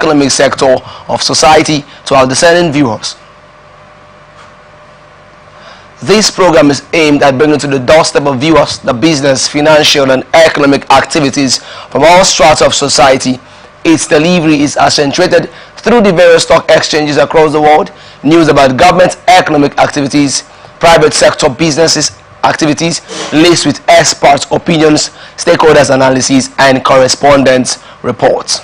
economic sector of society to our discerning viewers. This program is aimed at bringing to the doorstep of viewers the business, financial, and economic activities from all strata of society. Its delivery is accentuated through the various stock exchanges across the world, news about government economic activities, private sector businesses activities, laced with experts' opinions, stakeholders' analysis, and correspondence reports.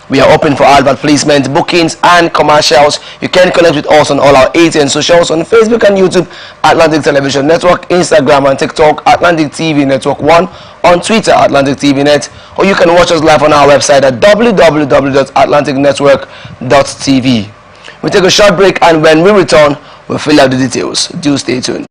We are open for advert placement, bookings, and commercials. You can connect with us on all our ATN socials on Facebook and YouTube, Atlantic Television Network, Instagram and TikTok, Atlantic TV Network 1, on Twitter, Atlantic TV Net, or you can watch us live on our website at www.atlanticnetwork.tv. We take a short break, and when we return, we'll fill out the details. Do stay tuned.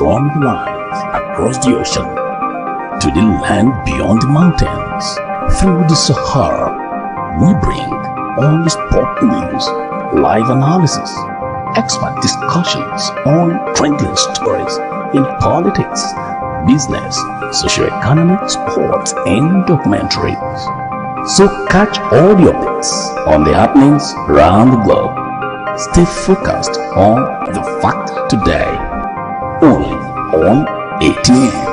from the lines across the ocean to the land beyond the mountains, through the Sahara, we bring honest pop news, live analysis, expert discussions on trending stories in politics, business, socio-economic, sports, and documentaries. So catch all the updates on the happenings around the globe. Stay focused on the fact today, only on Atn.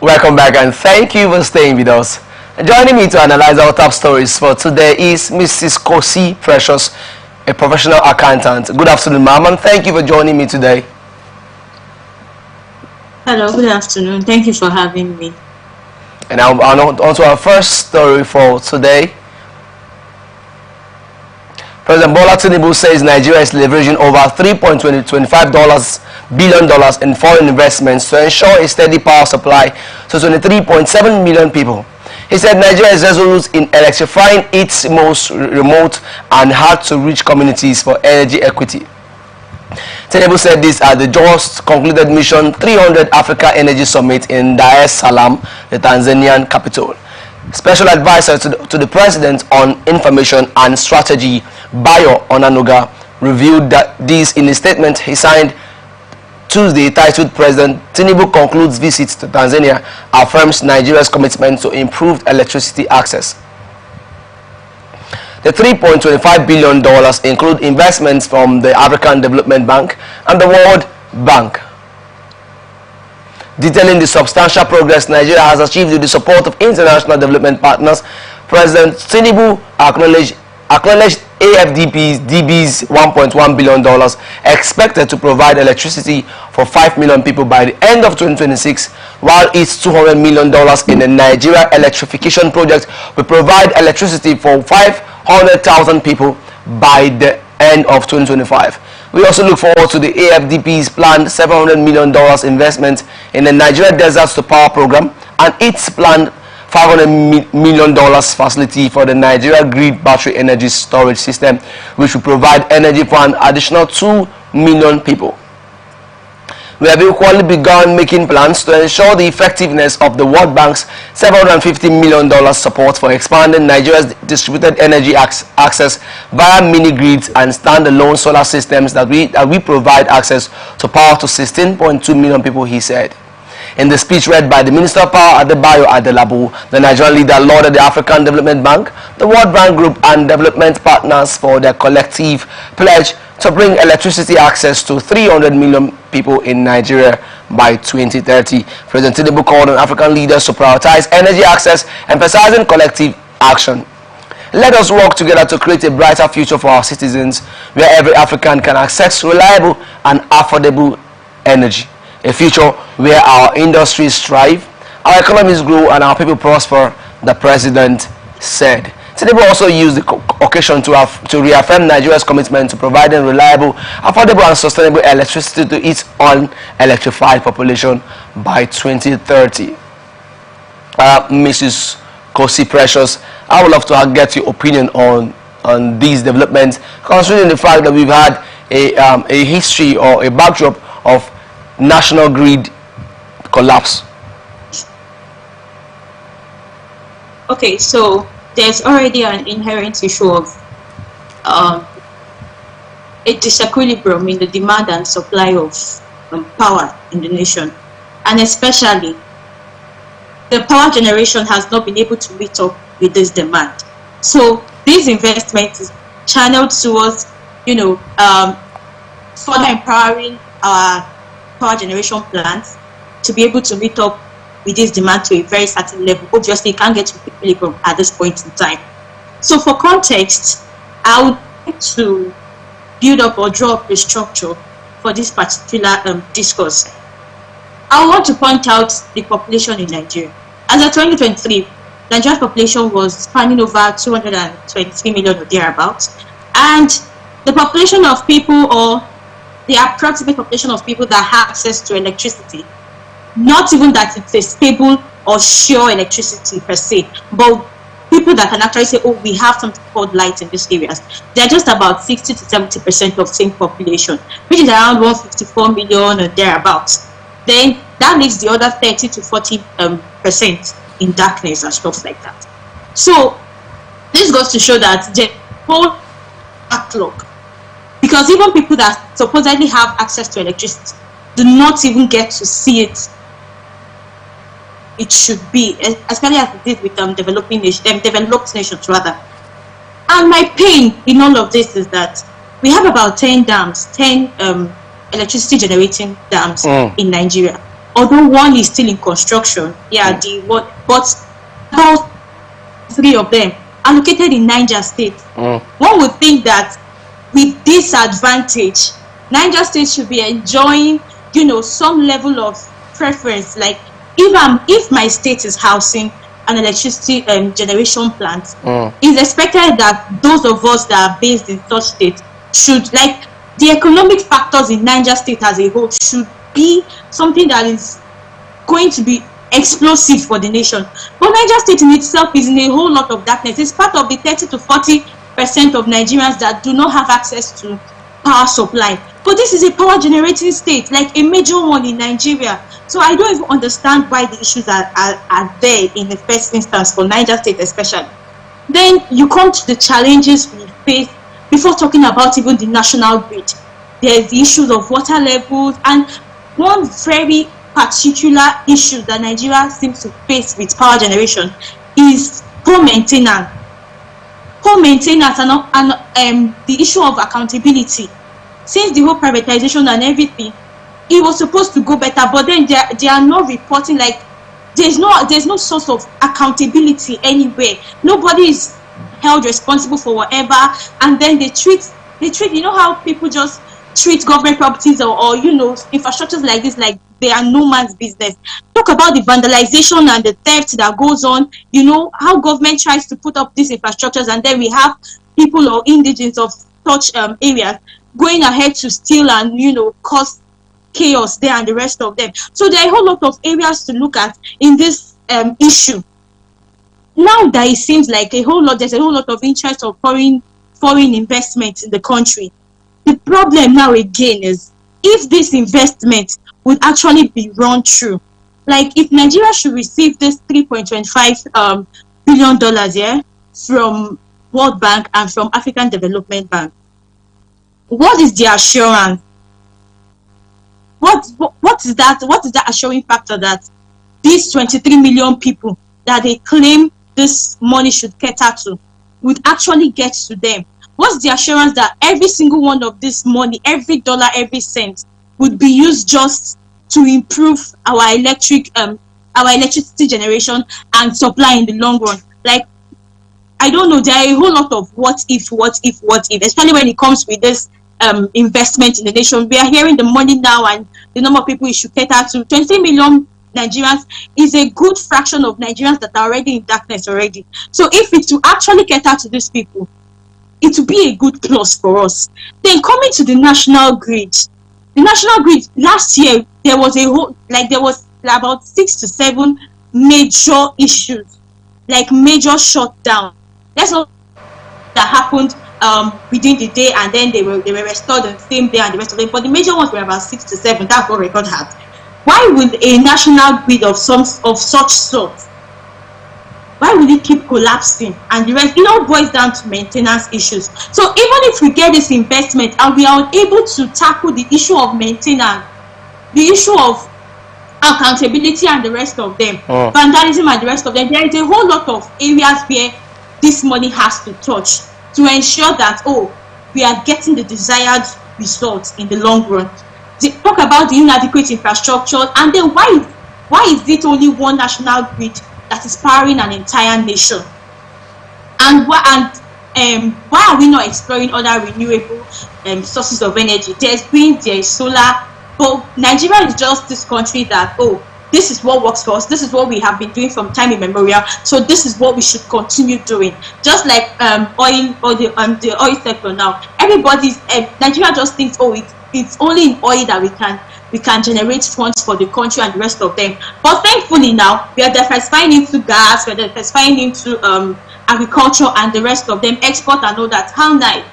Welcome back and thank you for staying with us. Joining me to analyze our top stories for today is Mrs. Kosi Precious, a professional accountant. Good afternoon, ma'am, and thank you for joining me today. Hello, good afternoon. Thank you for having me. And now on to our first story for today. President Bola Tinubu says Nigeria is leveraging over $3.25 billion in foreign investments to ensure a steady power supply to 23.7 million people. He said Nigeria is resolute in electrifying its most remote and hard-to-reach communities for energy equity. Tinubu said this at the just concluded Mission 300 Africa Energy Summit in Dar es Salaam, the Tanzanian capital. Special advisor to the President on Information and Strategy, Bayo Onanuga, revealed that this in a statement he signed Tuesday titled President Tinubu concludes visit to Tanzania, affirms Nigeria's commitment to improved electricity access. The $3.25 billion include investments from the African Development Bank and the World Bank. Detailing the substantial progress Nigeria has achieved with the support of international development partners, President Tinubu acknowledged AFDB's $1.1 billion expected to provide electricity for 5 million people by the end of 2026, while its $200 million in the Nigeria electrification project will provide electricity for 500,000 people by the end of 2025. We also look forward to the AFDB's planned $700 million investment in the Nigeria Deserts to Power program and its planned $500 million facility for the Nigeria Grid Battery Energy Storage System, which will provide energy for an additional 2 million people. We have equally begun making plans to ensure the effectiveness of the World Bank's $750 million support for expanding Nigeria's distributed energy access via mini-grids and standalone solar systems that we provide access to power to 16.2 million people, he said. In the speech read by the Minister of Power Adebayo Adelabu, the Nigerian leader lauded the African Development Bank, the World Bank Group and development partners for their collective pledge to bring electricity access to 300 million people in Nigeria by 2030. President Tinubu called on African leaders to prioritize energy access, emphasizing collective action. Let us work together to create a brighter future for our citizens, where every African can access reliable and affordable energy. A future where our industries thrive, our economies grow, and our people prosper, the President said. Tinubu also used the occasion to reaffirm Nigeria's commitment to providing reliable, affordable, and sustainable electricity to its unelectrified population by 2030. Mrs. Kosi Precious, I would love to get your opinion on on these developments, considering the fact that we've had a history or a backdrop of national grid collapse? Okay, so there's already an inherent issue of a disequilibrium in the demand and supply of power in the nation, and especially the power generation has not been able to meet up with this demand. So this investment is channeled towards, further empowering our power generation plants to be able to meet up with this demand to a very certain level. Obviously, it can't get to equilibrium at this point in time. So for context, I would like to build up or draw up a structure for this particular discourse. I want to point out the population in Nigeria. As of 2023, Nigeria's population was spanning over 223 million or thereabouts, and the population of people, or the approximate population of people that have access to electricity, not even that it's a stable or sure electricity per se, but people that can actually say, oh, we have something called light in these areas, they're just about 60 to 70% of same population, which is around 154 million or thereabouts. Then that leaves the other 30 to 40% in darkness and stuff like that. So this goes to show that the whole backlog, because even people that supposedly have access to electricity do not even get to see it. It should be, especially as it did with developed nations rather. And my pain in all of this is that we have about 10 dams, 10 electricity generating dams in Nigeria. Although one is still in construction, but about 3 of them are located in Niger State. One would think that with this advantage, Niger State should be enjoying, some level of preference. Like if my state is housing an electricity generation plant, it's expected that those of us that are based in such state should, like, the economic factors in Niger State as a whole should be something that is going to be explosive for the nation. But Niger State in itself is in a whole lot of darkness. It's part of the 30 to 40% of Nigerians that do not have access to power supply. But this is a power generating state, like a major one in Nigeria. So I don't even understand why the issues are there in the first instance for Niger State especially. Then you come to the challenges we face before talking about even the national grid. There's the issues of water levels, and one very particular issue that Nigeria seems to face with power generation is poor maintenance. Poor maintenance and the issue of accountability. Since the whole privatization and everything, it was supposed to go better, but then they are not reporting. Like, there's no source of accountability anywhere. Nobody is held responsible for whatever, and then they treat how people just treat government properties or infrastructures like this, like they are no man's business. Talk about the vandalization and the theft that goes on. How government tries to put up these infrastructures, and then we have people or indigents of such areas going ahead to steal and cause chaos there and the rest of them. So there are a whole lot of areas to look at in this issue. Now that it seems like there's a whole lot of interest of foreign investment in the country. The problem now again is, if this investment would actually be run through, like if Nigeria should receive this $3.25 billion from World Bank and from African Development Bank, what is the assurance? What is that assuring factor that these 23 million people that they claim this money should cater to would actually get to them? What's the assurance that every single one of this money, every dollar, every cent, would be used just to improve our electricity generation and supply in the long run? Like, I don't know, there are a whole lot of what if, especially when it comes with this investment in the nation. We are hearing the money now and the number of people it should cater to. 20 million Nigerians is a good fraction of Nigerians that are already in darkness already. So if it's to actually cater to these people, it will be a good plus for us. Then coming to the national grid. The national grid, last year, there was about 6 to 7 major issues, like major shutdown. Let's not that happened within the day, and then they were restored on the same day and the rest of them. But the major ones were about 6 to 7. That's what record had. Why would a national grid of such sort, why would it keep collapsing? And the rest, it all boils down to maintenance issues. So even if we get this investment and we are unable to tackle the issue of maintenance, the issue of accountability and the rest of them, vandalism and the rest of them, there is a whole lot of areas where this money has to touch to ensure that, we are getting the desired results in the long run. Talk about the inadequate infrastructure, and then why is it only one national grid that is powering an entire nation? And why are we not exploring other renewable sources of energy? There is solar, but Nigeria is just this country that, this is what works for us, this is what we have been doing from time immemorial, so this is what we should continue doing. Just like oil, or the oil sector now, Nigeria just thinks, it's only in oil that we can generate funds for the country and the rest of them. But thankfully now we are diversifying into gas, we are diversifying into agriculture and the rest of them, export and all that. How nice.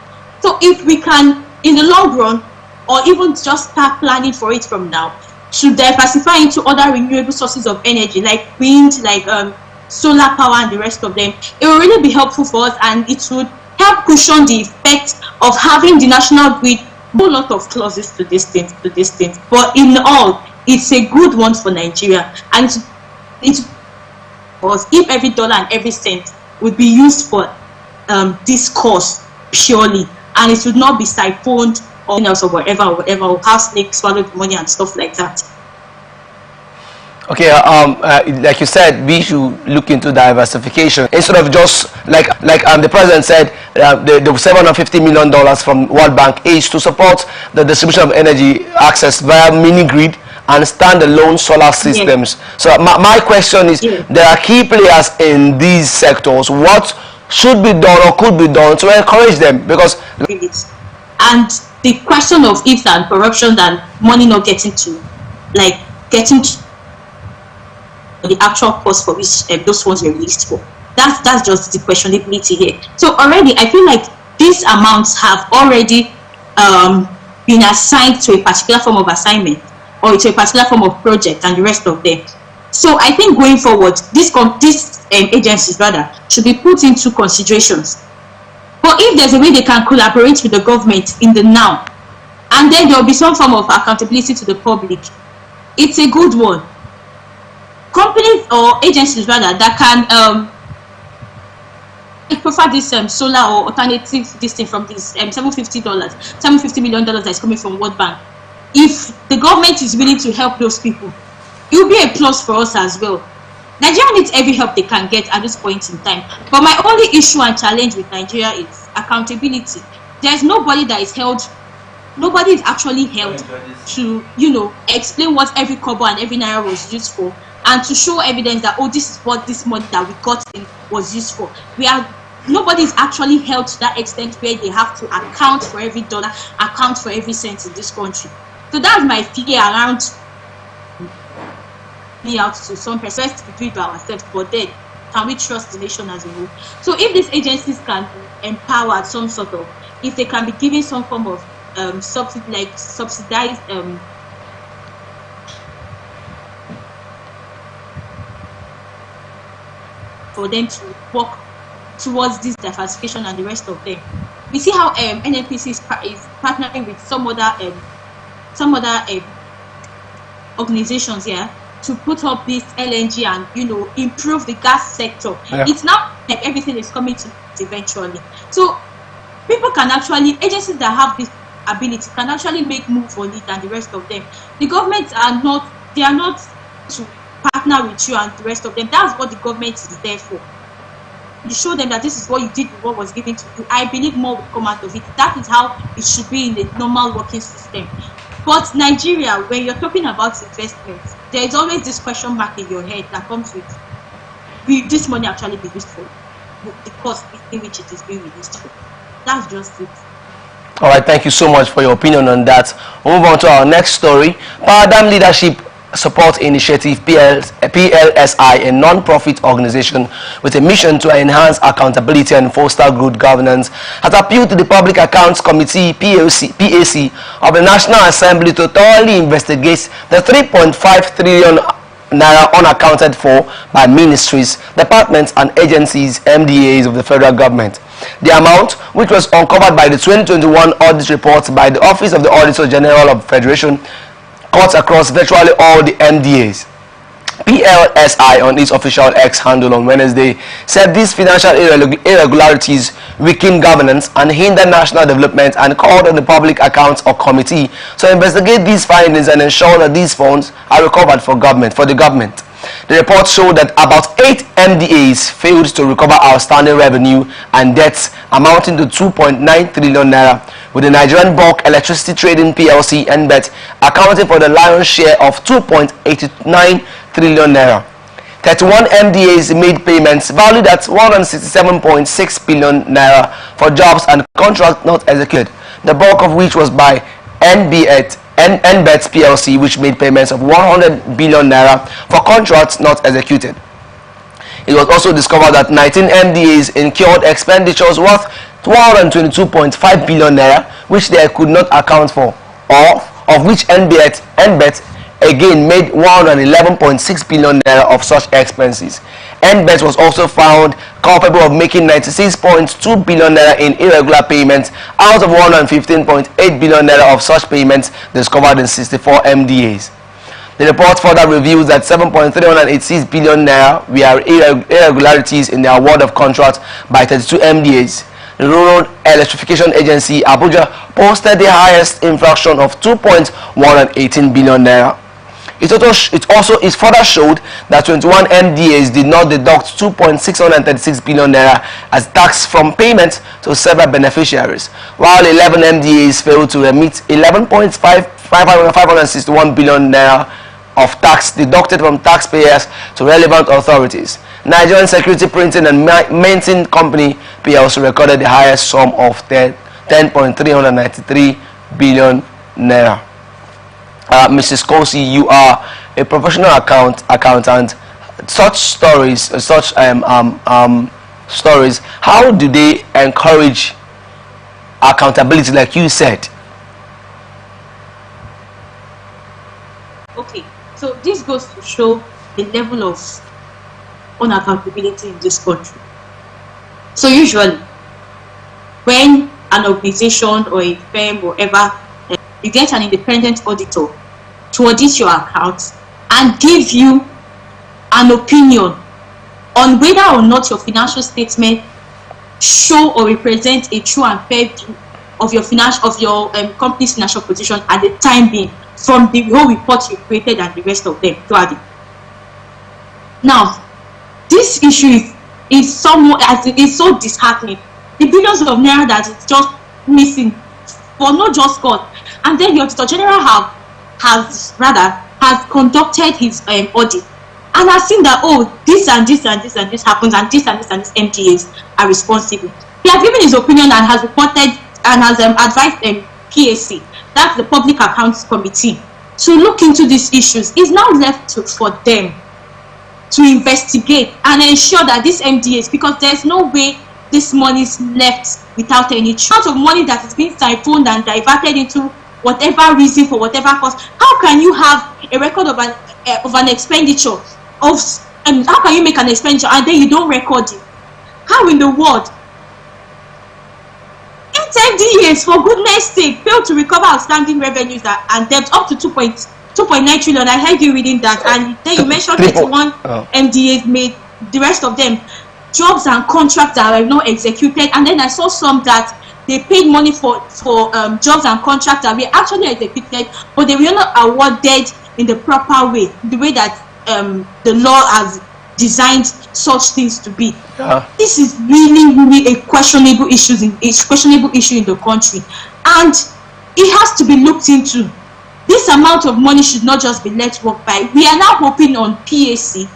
So if we can, in the long run, or even just start planning for it from now, to diversify into other renewable sources of energy like wind, like solar power and the rest of them, it will really be helpful for us, and it would help cushion the effect of having the national grid. A whole lot of clauses to this thing, but in all, it's a good one for Nigeria, and it was if every dollar and every cent would be used for this cause purely, and it would not be siphoned or else or whatever, or how snakes swallow the money and stuff like that. Okay, like you said, we should look into diversification instead of just like the president said, the $750 million from World Bank is to support the distribution of energy access via mini grid and standalone solar systems. Yes. So my question is, there are key players in these sectors. What should be done or could be done to encourage them? Because and the question of ifs and corruption and money not getting to the actual cost for which those funds were released for. That's just the questionability here. So already I feel like these amounts have already been assigned to a particular form of assignment or to a particular form of project and the rest of them. So I think going forward, these agencies rather should be put into considerations. But if there's a way they can collaborate with the government in the now, and then there will be some form of accountability to the public, it's a good one. Companies or agencies rather that can prefer this solar or alternative this thing from this $750 million that is coming from World Bank. If the government is willing to help those people, it will be a plus for us as well. Nigeria needs every help they can get at this point in time. But my only issue and challenge with Nigeria is accountability. There's nobody that is held. Nobody is actually held to, explain what every kobo and every naira was used for, and to show evidence that, this is what this money that we got in was used for. Nobody is actually held to that extent where they have to account for every dollar, account for every cent in this country. So that's my fear around me out to some percent to do it by ourselves, but then can we trust the nation as a whole? So if these agencies can empower some sort of, if they can be given some form of subsidized for them to work towards this diversification and the rest of them. We see how NNPC is partnering with some other organizations here to put up this LNG and improve the gas sector. Yeah. It's now like everything is coming to it eventually. So people can actually, agencies that have this ability can actually make moves on it and the rest of them. The governments are not to partner with you and the rest of them. That's what the government is there for. You show them that this is what you did with what was given to you. I believe more will come out of it. That is how it should be in the normal working system. But Nigeria, when you're talking about investments, there is always this question mark in your head that comes with, will this money actually be used for the cost in which it is being released for? That's just it. All right, thank you so much for your opinion on that. We'll move on to our next story. Paradigm leadership Support Initiative PLSI, a non-profit organization with a mission to enhance accountability and foster good governance, has appealed to the Public Accounts Committee PAC of the National Assembly to thoroughly investigate the 3.5 trillion naira unaccounted for by ministries, departments and agencies (MDAs) of the federal government. The amount, which was uncovered by the 2021 audit report by the Office of the Auditor General of the Federation, cuts across virtually all the MDAs. PLSI, on its official X handle on Wednesday, said these financial irregularities weaken governance and hinder national development, and called on the Public Accounts Committee to investigate these findings and ensure that these funds are recovered for the government. The report showed that about 8 MDAs failed to recover outstanding revenue and debts amounting to 2.9 trillion naira, with the Nigerian Bulk Electricity Trading PLC (NBET) accounting for the lion's share of 2.89 trillion naira. 31 MDAs made payments valued at 167.6 billion naira for jobs and contracts not executed, the bulk of which was by NBET PLC, which made payments of 100 billion naira for contracts not executed. It was also discovered that 19 MDAs incurred expenditures worth 122.5 billion naira, which they could not account for, or of which NBET again made 111.6 billion naira of such expenses. NBET was also found culpable of making 96.2 billion naira in irregular payments out of 115.8 billion naira of such payments discovered in 64 MDAs. The report further reveals that 7.386 billion naira were irregularities in the award of contracts by 32 MDAs. The Rural Electrification Agency, Abuja, posted the highest infraction of 2.118 billion naira. It further showed that 21 MDAs did not deduct 2.636 billion naira as tax from payments to several beneficiaries, while 11 MDAs failed to remit 11.561 billion naira of tax deducted from taxpayers to relevant authorities. Nigerian Security Printing and Minting Company PLC recorded the highest sum of 10.393 billion naira. Mrs. Kosi, you are a professional accountant. Such stories, stories, how do they encourage accountability, like you said? Okay, so this goes to show the level of unaccountability in this country. So usually, when an organization or a firm or whatever, you get an independent auditor to audit your accounts and give you an opinion on whether or not your financial statement show or represent a true and fair view of your company's financial position at the time being, from the whole report you created and the rest of them throughout it. Now, this issue is so disheartening. The billions of naira that is just missing for not just God. And then the Auditor General has conducted his audit and has seen that, oh, this and this and this and this happens, and this and this and this MDAs are responsible. He has given his opinion and has reported and has advised PAC, that's the Public Accounts Committee, to look into these issues. It's now left for them to investigate and ensure that these MDAs, because there's no way this money is left without any chance of money that is being siphoned and diverted into whatever reason, for whatever cause. How can you have a record of an expenditure how can you make an expenditure and then you don't record it? How in the world? 8 MDAs, for goodness sake, failed to recover outstanding revenues and debts up to 2.9 trillion. I heard you reading that, and then you mentioned 31 MDAs made, the rest of them jobs and contracts that were not executed. And then I saw some that they paid money for jobs and contracts that were actually executed, but they were not awarded in the proper way, the way that the law has designed such things to be. This is really a questionable issue in the country, and it has to be looked into. This amount of money should not just be let walk by. We are now hoping on PAC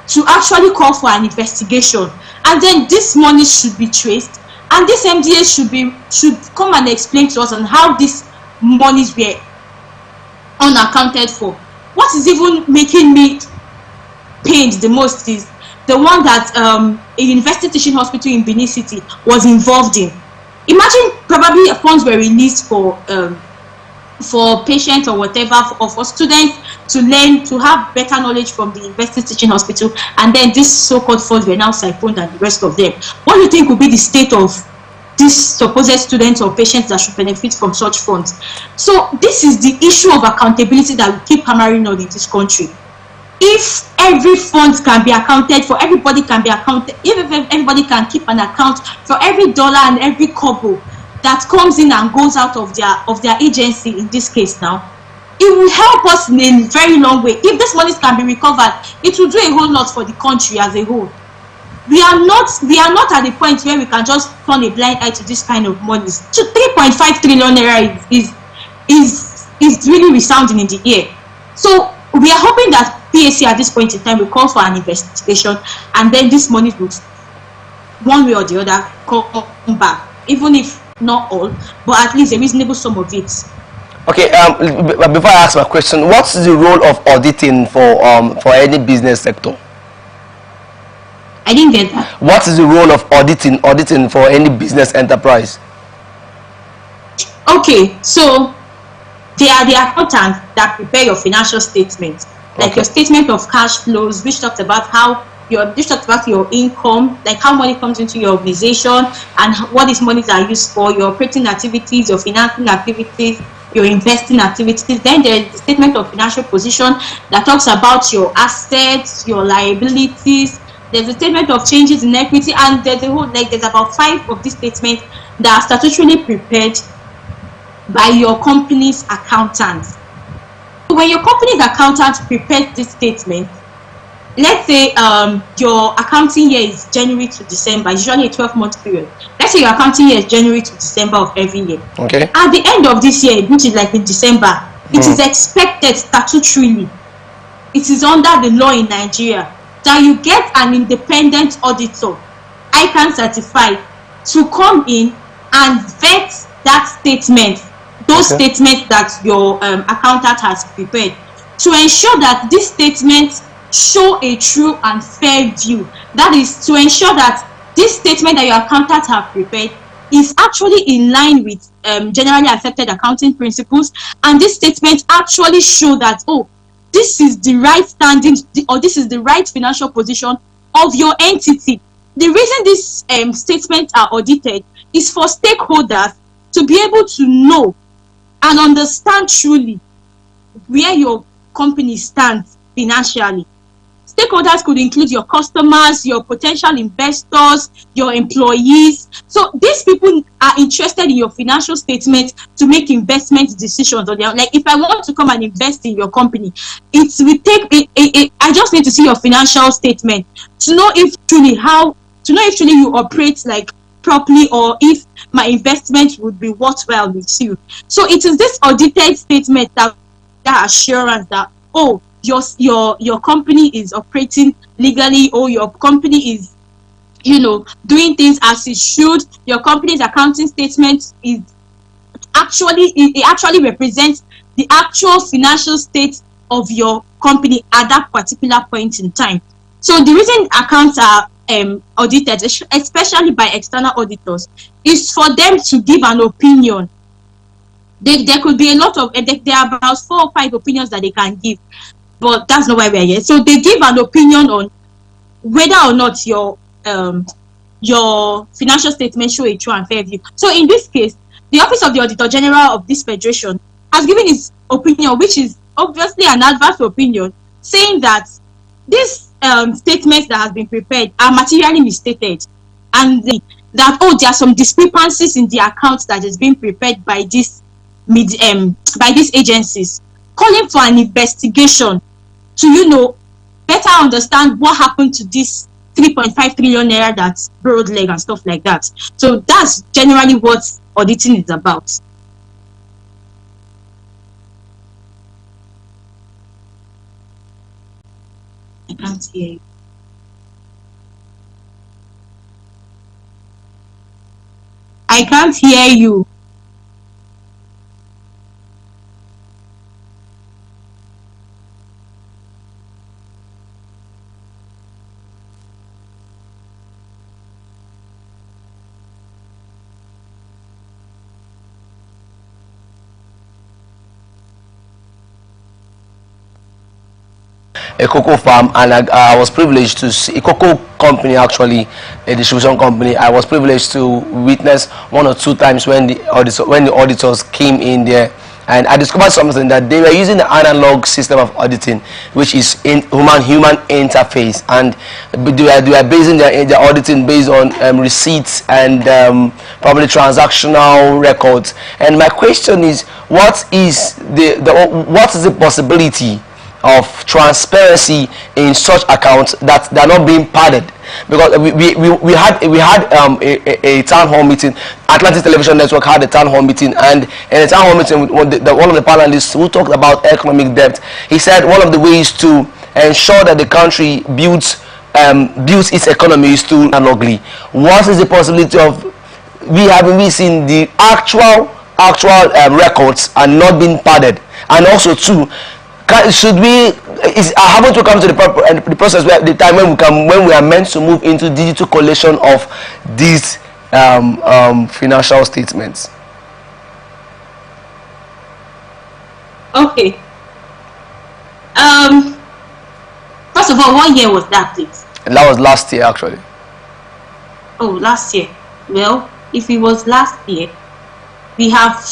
to actually call for an investigation, and then this money should be traced, and this MDA should come and explain to us on how these monies were unaccounted for. what is even making me pained the most is the one that a university teaching hospital in Benin City was involved in. Imagine probably funds were released for patients or whatever, or for students to learn, to have better knowledge from the university teaching hospital, and then these so-called funds were now siphoned and the rest of them. What do you think would be the state of these supposed students or patients that should benefit from such funds? So this is the issue of accountability that we keep hammering on in this country. If every fund can be accounted for, everybody can be accounted, if everybody can keep an account for every dollar and every kobo that comes in and goes out of their agency, in this case now, it will help us in a very long way. If this money can be recovered, it will do a whole lot for the country as a whole. We are not at the point where we can just turn a blind eye to this kind of money. 3.5 trillion naira is really resounding in the ear. So we are hoping that PAC at this point in time will call for an investigation, and then this money will, one way or the other, come back, even if not all, but at least a reasonable sum of it. Okay, before I ask my question, what's the role of auditing for any business sector? I didn't get that. What is the role of auditing for any business enterprise? Okay, so they are the accountants that prepare your financial statements, like your statement of cash flows, which talks about your income, like how money comes into your organization and what these monies are used for, your operating activities, your financing activities, your investing activities. Then there is the statement of financial position that talks about your assets, your liabilities. There's a statement of changes in equity, and there's about 5 of these statements that are statutorily prepared by your company's accountants. When your company's accountant prepares this statement, let's say your accounting year is January to December, usually a 12-month period. Let's say your accounting year is January to December of every year. Okay. At the end of this year, which is like in December, it is expected statutorily, it is under the law in Nigeria, that you get an independent auditor, ICANN certified, to come in and vet that statement, those statements that your accountant has prepared, to ensure that these statements show a true and fair view. That is, to ensure that this statement that your accountant have prepared is actually in line with generally accepted accounting principles, and this statement actually show that, oh, this is the right standing, or this is the right financial position of your entity. The reason these statements are audited is for stakeholders to be able to know and understand truly where your company stands financially. Stakeholders could include your customers, your potential investors, your employees. So these people are interested in your financial statement to make investment decisions. Like, if I want to come and invest in your company, it will take I just need to see your financial statement to know if truly you operate like properly, or if my investment would be worthwhile with you. So it is this audited statement that assurance that, oh, your company is operating legally, or your company is, doing things as it should. Your company's accounting statement is actually represents the actual financial state of your company at that particular point in time. So the reason accounts are audited, especially by external auditors, is for them to give an opinion. There could be a lot of, there are about 4 or 5 opinions that they can give, but that's not why we are here. So they give an opinion on whether or not your financial statement show a true and fair view. So in this case, the Office of the Auditor General of this federation has given its opinion, which is obviously an adverse opinion, saying that these statements that have been prepared are materially misstated, and that, oh, there are some discrepancies in the accounts that is being prepared by these agencies, calling for an investigation to better understand what happened to this 3.5 trillion naira that's borrowed leg and stuff like that. So that's generally what auditing is about. I can't hear you. I can't hear you. a cocoa farm, and I was privileged to see a cocoa company, actually a distribution company. I was privileged to witness 1 or 2 times when the auditors came in there, and I discovered something, that they were using the analog system of auditing, which is in human interface, and they were basing their auditing based on receipts and probably transactional records. And my question is, what is the possibility of transparency in such accounts that they're not being padded? Because we had a town hall meeting. Atlantic Television Network had a town hall meeting, and in the town hall meeting, one of the panelists who talked about economic debt, he said one of the ways to ensure that the country builds its economy is to analogly. What is the possibility of we seen the actual records are not being padded? And also too, I haven't to come to the process where the time when we are meant to move into digital collation of these financial statements? Okay. First of all, what year was that, please? That was last year, actually. Oh, last year. Well, if it was last year, we have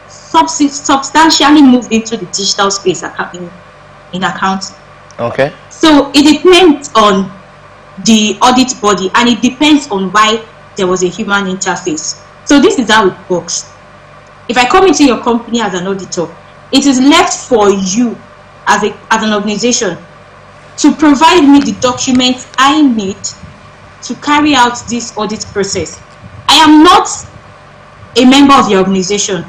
substantially moved into the digital space in accounting. Okay. So it depends on the audit body, and it depends on why there was a human interface. So this is how it works. If I come into your company as an auditor, it is left for you as an organization to provide me the documents I need to carry out this audit process. I am not a member of your organization,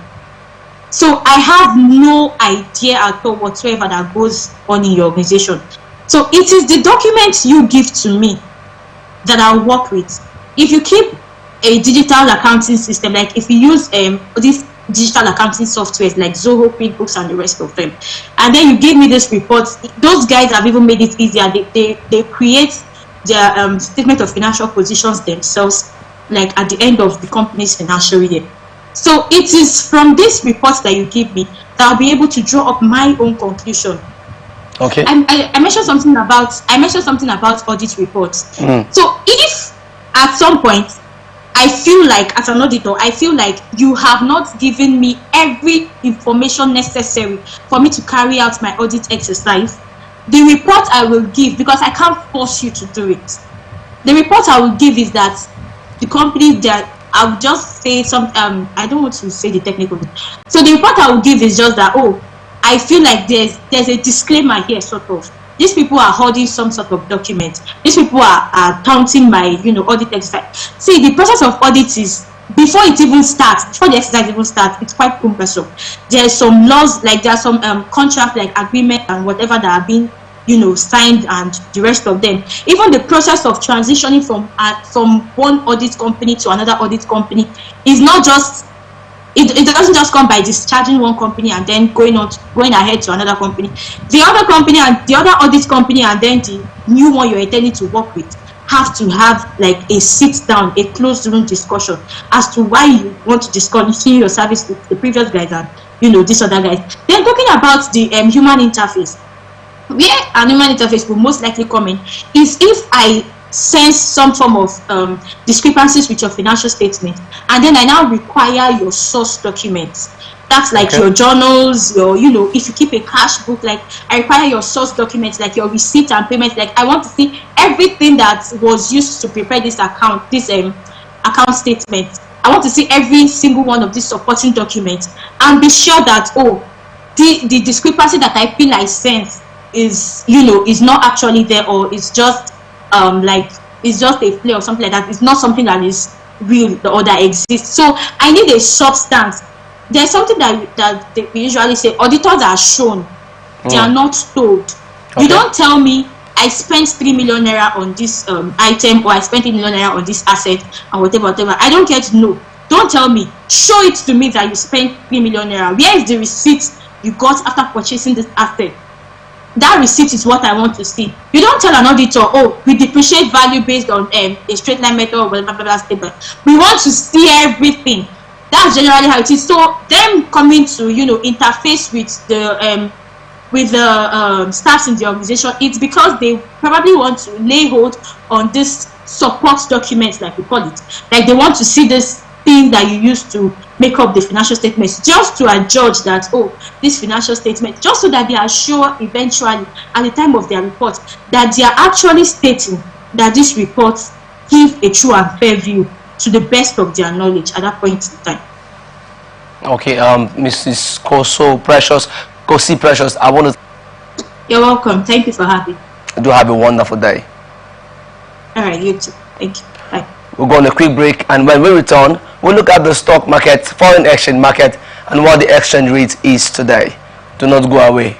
so I have no idea at all whatsoever that goes on in your organization. So it is the documents you give to me that I'll work with. If you keep a digital accounting system, like if you use these digital accounting softwares like Zoho, QuickBooks, and the rest of them, and then you give me this report, those guys have even made it easier. They create their statement of financial positions themselves, like at the end of the company's financial year. So it is from this report that you give me that I'll be able to draw up my own conclusion. Okay. I mentioned something about audit reports. So if at some point I feel like, as an auditor, I feel like you have not given me every information necessary for me to carry out my audit exercise, the report I will give, because I can't force you to do it, the report I will give is that the company that I'll just say some I don't want to say the technical. So the report I will give is just that, oh, I feel like there's a disclaimer here, sort of. These people are holding some sort of document. These people are counting my, audit exercise. See, the process of audit is, before the exercise even starts, it's quite cumbersome. There's some laws, like there are some contract, like agreement and whatever that are being, signed, and the rest of them. Even the process of transitioning from one audit company to another audit company is not just, it doesn't just come by discharging one company and then going ahead to another company. The other company and the other audit company and then the new one you're intending to work with have to have like a sit down, a closed room discussion as to why you want to discontinue your service with the previous guys and these other guys. Then talking about the human interface, where an human interface will most likely come in is if I sense some form of discrepancies with your financial statement, and then I now require your source documents. That's like your journals, your, if you keep a cash book, like I require your source documents, like your receipt and payments. Like I want to see everything that was used to prepare this account statement. I want to see every single one of these supporting documents and be sure that, the discrepancy that I feel I sense is, is not actually there, or it's just it's just a play or something like that. It's not something that is real or that exists. So I need a substance. There's something that we usually say, auditors are shown, they are not told. Okay. You don't tell me I spent 3 million naira on this item, or I spent 3 million naira on this asset, and whatever. I don't get to know. Don't tell me. Show it to me that you spent 3 million naira. Where is the receipt you got after purchasing this asset? That receipt is what I want to see. You don't tell an auditor, we depreciate value based on a straight line method or whatever statement. We want to see everything. That's generally how it is. So them coming to interface with with the staffs in the organization, it's because they probably want to lay hold on this support documents, like we call it. Like they want to see this thing that you use to make up the financial statements, just to adjudge that, oh, this financial statement, just so that they are sure eventually at the time of their report that they are actually stating that these reports give a true and fair view to the best of their knowledge at that point in time. Okay, Mrs. Kosi Precious, I want to... You're welcome. Thank you for having me. Do have a wonderful day. All right, you too. Thank you. Bye. We'll go on a quick break, and when we return, we'll look at the stock market, foreign exchange market, and what the exchange rate is today. Do not go away.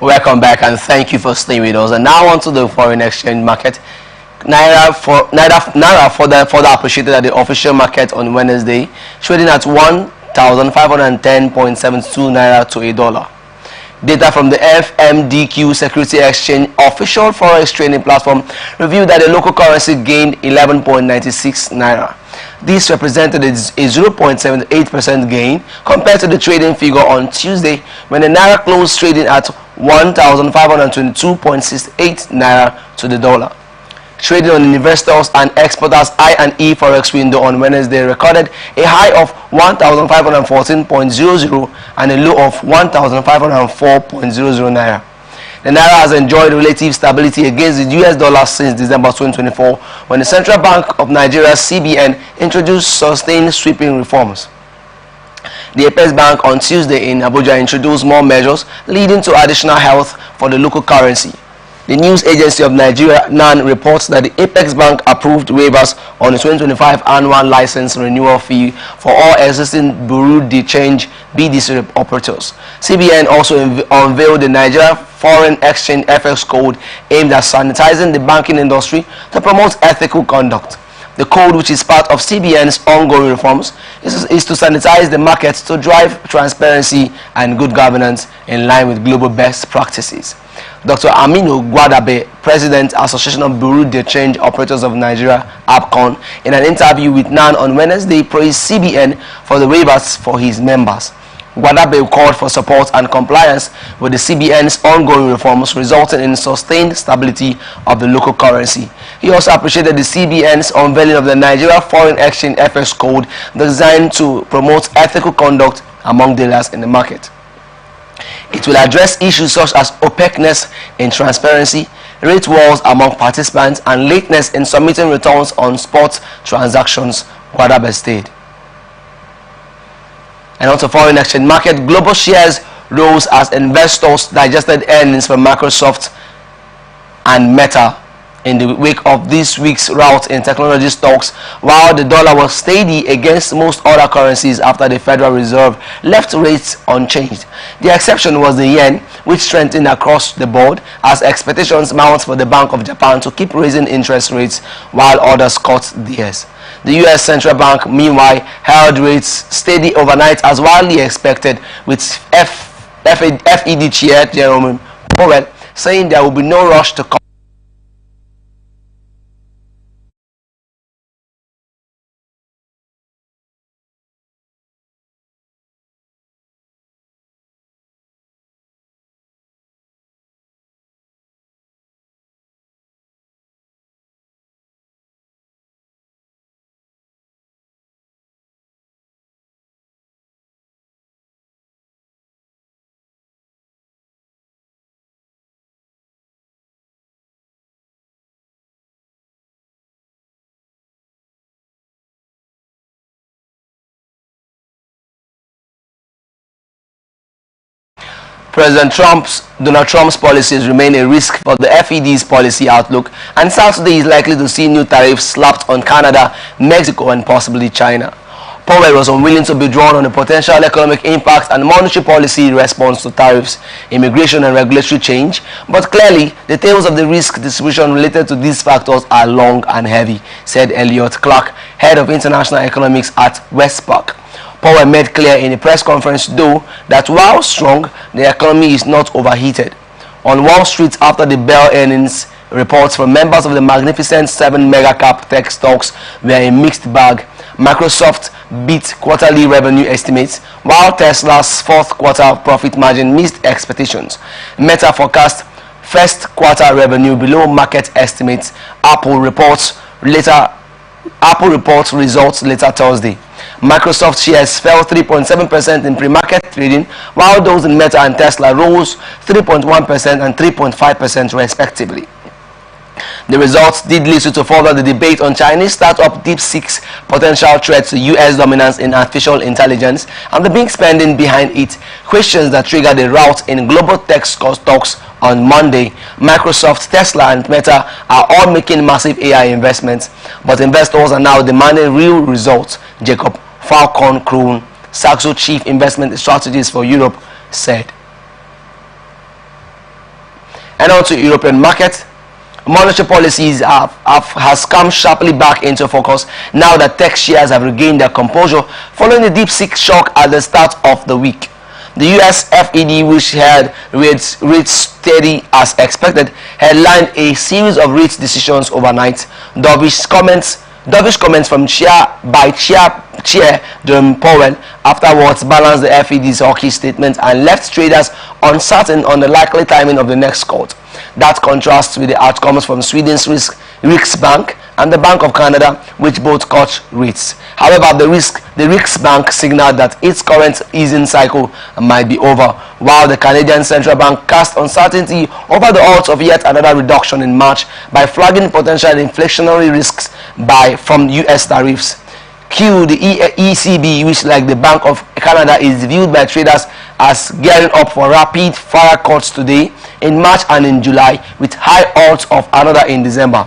Welcome back and thank you for staying with us. And now on to the foreign exchange market. Naira further appreciated at the official market on Wednesday, trading at 1,510.72 naira to a dollar. Data from the FMDQ Security Exchange official forex trading platform revealed that the local currency gained 11.96 naira. This represented a 0.78% gain compared to the trading figure on Tuesday, when the naira closed trading at 1,522.68 naira to the dollar. Trading on investors and exporters I&E forex window on Wednesday recorded a high of 1,514.00 and a low of 1,504.00 naira. The naira has enjoyed relative stability against the US dollar since December 2024, when the Central Bank of Nigeria (CBN) introduced sustained sweeping reforms. The Apex Bank on Tuesday in Abuja introduced more measures leading to additional health for the local currency. The news agency of Nigeria, NAN, reports that the Apex Bank approved waivers on the 2025 annual license renewal fee for all existing Bureau de Change BDC operators. CBN also unveiled the Nigeria Foreign Exchange FX Code aimed at sanitizing the banking industry to promote ethical conduct. The code, which is part of CBN's ongoing reforms, is to sanitize the market to drive transparency and good governance in line with global best practices. Dr. Aminu Gwadabe, President, Association of Bureau de Change Operators of Nigeria, ABCON, in an interview with NAN on Wednesday, praised CBN for the waivers for his members. Gwadabe called for support and compliance with the CBN's ongoing reforms, resulting in sustained stability of the local currency. He also appreciated the CBN's unveiling of the Nigeria Foreign Exchange FX Code, designed to promote ethical conduct among dealers in the market. It will address issues such as opaqueness in transparency, rate wars among participants, and lateness in submitting returns on spot transactions, Gwadabe stated. And on to foreign exchange market, global shares rose as investors digested earnings from Microsoft and Meta in the wake of this week's rout in technology stocks, while the dollar was steady against most other currencies after the Federal Reserve left rates unchanged. The exception was the yen, which strengthened across the board as expectations mount for the Bank of Japan to keep raising interest rates while others cut theirs. The US Central Bank, meanwhile, held rates steady overnight as widely expected, with FED Chair Jerome Powell saying there will be no rush to President Donald Trump's policies remain a risk for the FED's policy outlook, and Saturday is likely to see new tariffs slapped on Canada, Mexico, and possibly China. Powell was unwilling to be drawn on the potential economic impact and monetary policy response to tariffs, immigration, and regulatory change, but clearly the tales of the risk distribution related to these factors are long and heavy, said Elliot Clark, head of international economics at Westpac. Powell made clear in a press conference, though, that while strong, the economy is not overheated. On Wall Street, after the bell earnings reports from members of the Magnificent Seven mega-cap tech stocks were a mixed bag. Microsoft beat quarterly revenue estimates, while Tesla's fourth quarter profit margin missed expectations. Meta forecast first quarter revenue below market estimates. Apple reports results later Thursday. Microsoft shares fell 3.7% in pre-market trading, while those in Meta and Tesla rose 3.1% and 3.5% respectively. The results did lead to further the debate on Chinese startup DeepSeek's potential threat to US dominance in artificial intelligence and the big spending behind it, questions that triggered a rout in global tech stocks on Monday. Microsoft, Tesla, and Meta are all making massive AI investments, but investors are now demanding real results, Jacob Falcon-Kroon, Saxo chief investment strategist for Europe, said. And on to European market. Monetary policies has come sharply back into focus now that tech shares have regained their composure following the deep-seek shock at the start of the week. The US FED, which had rates steady as expected, headlined a series of rate decisions overnight. Dovish comments from Chair Jerome Powell afterwards balanced the FED's hawkish statement and left traders uncertain on the likely timing of the next cut. That contrasts with the outcomes from Sweden's Riksbank and the Bank of Canada, which both cut rates. However, the Riksbank signaled that its current easing cycle might be over, while the Canadian Central Bank cast uncertainty over the odds of yet another reduction in March by flagging potential inflationary risks from US tariffs. The ECB, which like the Bank of Canada is viewed by traders as gearing up for rapid fire cuts today in March and in July, with high odds of another in December.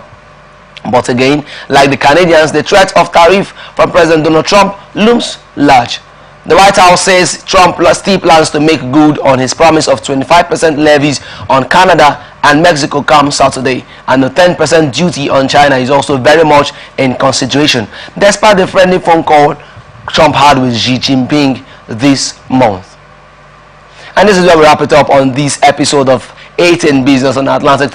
But again, like the Canadians, the threat of tariff from President Donald Trump looms large. The White House says Trump still plans to make good on his promise of 25% levies on Canada and Mexico come Saturday, and the 10% duty on China is also very much in consideration, despite the friendly phone call Trump had with Xi Jinping this month. And this is where we wrap it up on this episode of Atn Business on Atlantic